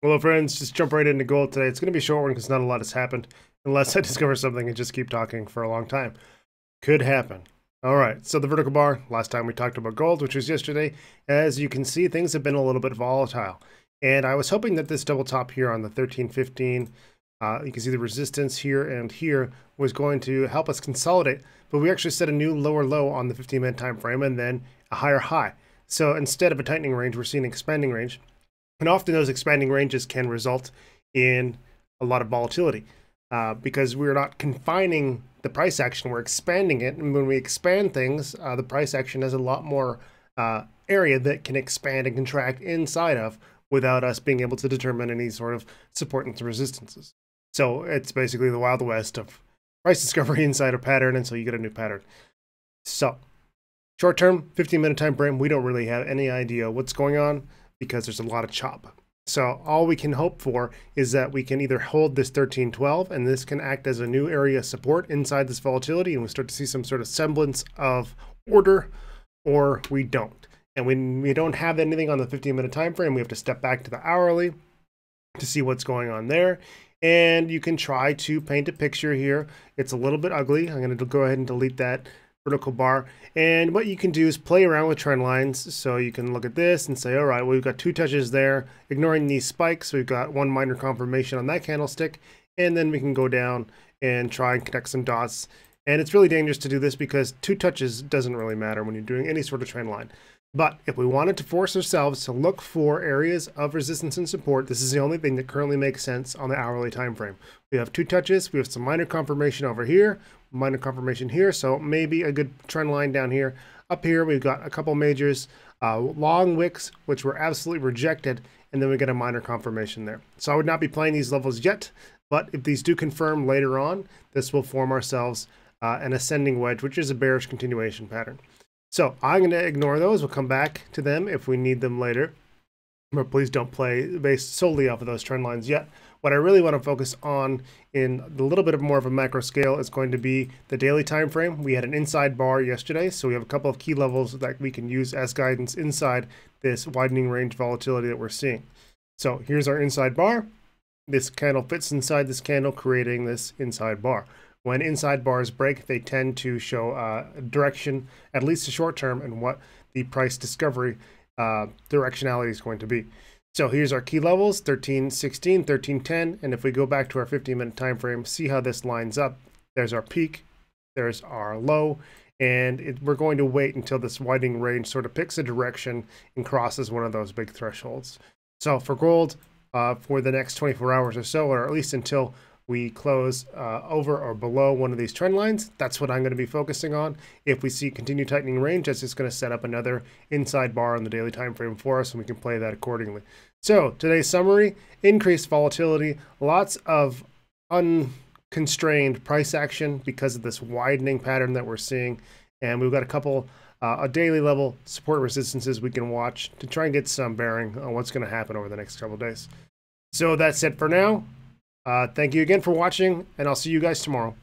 Hello friends, just jump right into gold today. It's going to be a short one because not a lot has happened unless I discover something and just keep talking for a long time. Could happen. All right, so the vertical bar, last time we talked about gold, which was yesterday. As you can see, things have been a little bit volatile. And I was hoping that this double top here on the 1315, you can see the resistance here and here, was going to help us consolidate. But we actually set a new lower low on the 15-minute time frame and then a higher high. So instead of a tightening range, we're seeing an expanding range. And often those expanding ranges can result in a lot of volatility because we're not confining the price action, we're expanding it. And when we expand things, the price action has a lot more area that can expand and contract inside of without us being able to determine any sort of support and resistances. So it's basically the Wild West of price discovery inside a pattern until you get a new pattern. So short term, 15-minute time frame, we don't really have any idea what's going on, because there's a lot of chop. So all we can hope for is that we can either hold this 1312 and this can act as a new area of support inside this volatility and we start to see some sort of semblance of order, or we don't. And when we don't have anything on the 15-minute time frame, we have to step back to the hourly to see what's going on there. And you can try to paint a picture here. It's a little bit ugly. I'm going to go ahead and delete that vertical bar. And what you can do is play around with trend lines. So you can look at this and say, all right, well, we've got two touches there. Ignoring these spikes, we've got one minor confirmation on that candlestick. And then we can go down and try and connect some dots. And it's really dangerous to do this because two touches doesn't really matter when you're doing any sort of trend line. But if we wanted to force ourselves to look for areas of resistance and support, this is the only thing that currently makes sense on the hourly time frame. We have two touches, we have some minor confirmation over here, minor confirmation here, so maybe a good trend line down here. Up here we've got a couple majors, long wicks, which were absolutely rejected, and then we get a minor confirmation there. So I would not be playing these levels yet, but if these do confirm later on, this will form ourselves an ascending wedge, which is a bearish continuation pattern. So I'm going to ignore those. We'll come back to them if we need them later. But please don't play based solely off of those trend lines yet. What I really want to focus on in a little bit of more of a macro scale is going to be the daily time frame. We had an inside bar yesterday, so we have a couple of key levels that we can use as guidance inside this widening range volatility that we're seeing. So here's our inside bar. This candle fits inside this candle, creating this inside bar. When inside bars break, they tend to show direction, at least a short term, and what the price discovery directionality is going to be. So here's our key levels, 1316, 1310, and if we go back to our 15-minute time frame, see how this lines up. There's our peak, there's our low, and we're going to wait until this widening range sort of picks a direction and crosses one of those big thresholds. So for gold, for the next 24 hours or so, or at least until we close over or below one of these trend lines, that's what I'm going to be focusing on. If we see continued tightening range, that's just going to set up another inside bar on the daily time frame for us, and we can play that accordingly. So today's summary: increased volatility, lots of unconstrained price action because of this widening pattern that we're seeing, and we've got a couple a daily level support resistances we can watch to try and get some bearing on what's going to happen over the next couple of days. So that's it for now. Thank you again for watching, and I'll see you guys tomorrow.